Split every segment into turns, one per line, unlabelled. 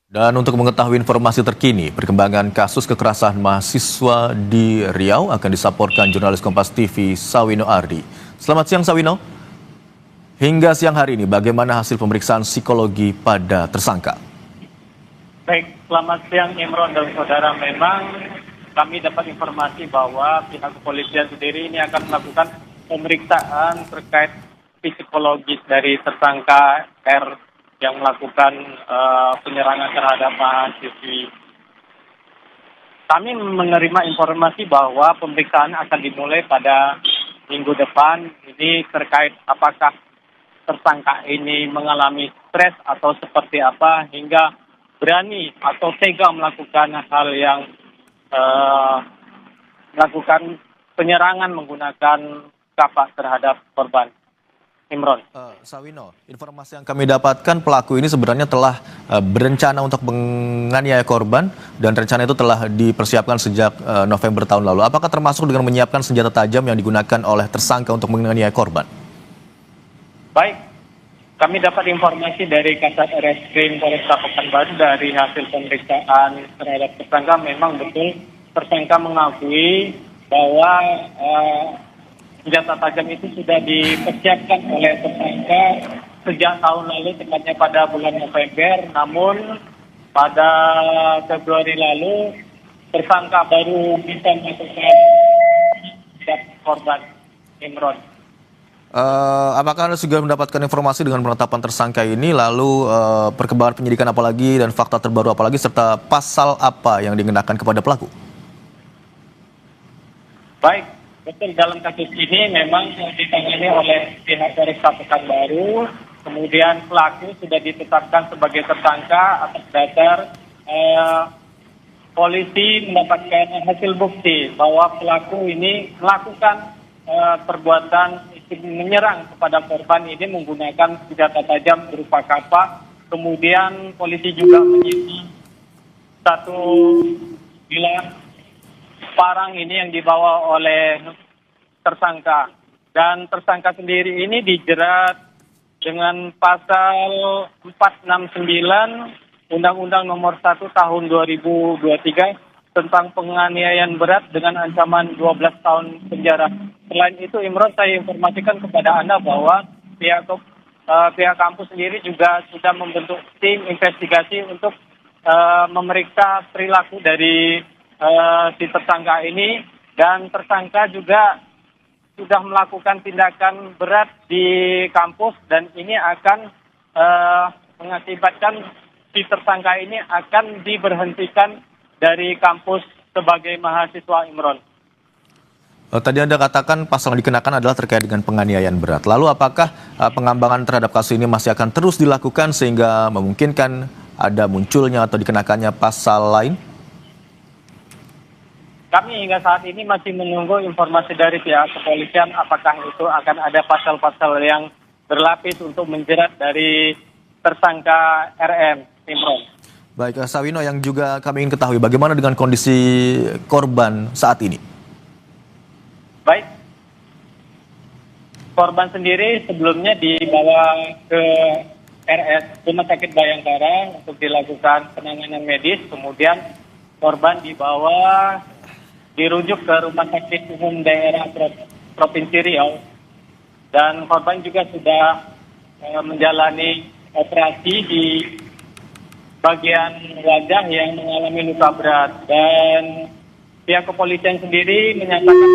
Dan untuk mengetahui informasi terkini, perkembangan kasus kekerasan mahasiswa di Riau akan disaporkan jurnalis Kompas TV Sawino Ardi. Selamat siang Sawino. Hingga siang hari ini, bagaimana hasil pemeriksaan psikologi pada tersangka?
Baik, selamat siang Imron dan saudara. Memang kami dapat informasi bahwa pihak kepolisian sendiri ini akan melakukan pemeriksaan terkait psikologis dari tersangka R yang melakukan penyerangan terhadap mahasiswi. Kami menerima informasi bahwa pemeriksaan akan dimulai pada minggu depan. Ini terkait apakah tersangka ini mengalami stres atau seperti apa hingga berani atau tega melakukan hal yang melakukan penyerangan menggunakan kapak terhadap korban. Imron.
Sawino, informasi yang kami dapatkan pelaku ini sebenarnya telah berencana untuk menganiaya korban dan rencana itu telah dipersiapkan sejak November tahun lalu. Apakah termasuk dengan menyiapkan senjata tajam yang digunakan oleh tersangka untuk menganiaya korban?
Baik, kami dapat informasi dari Kasat Reskrim Polresta Pekanbaru dari hasil pemeriksaan terhadap tersangka. Memang betul tersangka mengakui bahwa senjata tajam itu sudah dipersiapkan oleh tersangka sejak tahun lalu, tepatnya pada bulan November. Namun pada Februari lalu tersangka baru bisa melakukan korban. Imron.
Apakah Anda sudah mendapatkan informasi dengan penetapan tersangka ini, lalu perkembangan penyidikan apalagi dan fakta terbaru apalagi, serta pasal apa yang dikenakan kepada pelaku?
Baik. Betul, dalam kasus ini memang ditangani oleh pihak Polresta Pekanbaru, kemudian pelaku sudah ditetapkan sebagai tersangka atas dasar polisi mendapatkan hasil bukti bahwa pelaku ini melakukan perbuatan menyerang kepada korban ini menggunakan senjata tajam berupa kapak. Kemudian polisi juga menyita satu bilah parang ini yang dibawa oleh tersangka, dan tersangka sendiri ini dijerat dengan pasal 469 Undang-Undang Nomor 1 Tahun 2023 tentang penganiayaan berat dengan ancaman 12 tahun penjara. Selain itu, Imron, saya informasikan kepada Anda bahwa pihak kampus sendiri juga sudah membentuk tim investigasi untuk memeriksa perilaku dari si tersangka ini, dan tersangka juga sudah melakukan tindakan berat di kampus, dan ini akan mengakibatkan si tersangka ini akan diberhentikan dari kampus sebagai mahasiswa. Imron.
Tadi Anda katakan pasal yang dikenakan adalah terkait dengan penganiayaan berat. Lalu apakah pengembangan terhadap kasus ini masih akan terus dilakukan sehingga memungkinkan ada munculnya atau dikenakannya pasal lain?
Kami hingga saat ini masih menunggu informasi dari pihak kepolisian apakah itu akan ada pasal-pasal yang berlapis untuk menjerat dari tersangka RM. Imron.
Baik, Sawino, yang juga kami ingin ketahui bagaimana dengan kondisi korban saat ini?
Baik, korban sendiri sebelumnya dibawa ke RS Rumah Sakit Bayangkara untuk dilakukan penanganan medis, kemudian korban dirujuk ke Rumah Sakit Umum Daerah Provinsi Riau, dan korban juga sudah menjalani operasi di bagian wajah yang mengalami luka berat, dan pihak kepolisian sendiri menyatakan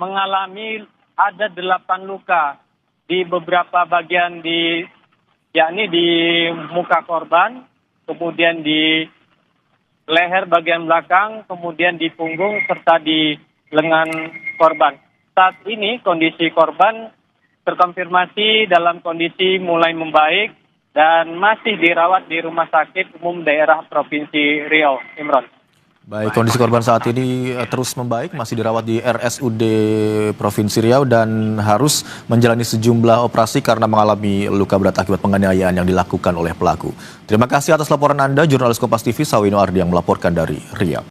mengalami ada 8 luka di beberapa bagian yakni di muka korban, kemudian di leher bagian belakang, kemudian di punggung, serta di lengan korban. Saat ini kondisi korban terkonfirmasi dalam kondisi mulai membaik dan masih dirawat di Rumah Sakit Umum Daerah Provinsi Riau. Imron.
Baik, kondisi korban saat ini terus membaik, masih dirawat di RSUD Provinsi Riau dan harus menjalani sejumlah operasi karena mengalami luka berat akibat penganiayaan yang dilakukan oleh pelaku. Terima kasih atas laporan Anda, jurnalis Kompas TV Sawino Ardi yang melaporkan dari Riau.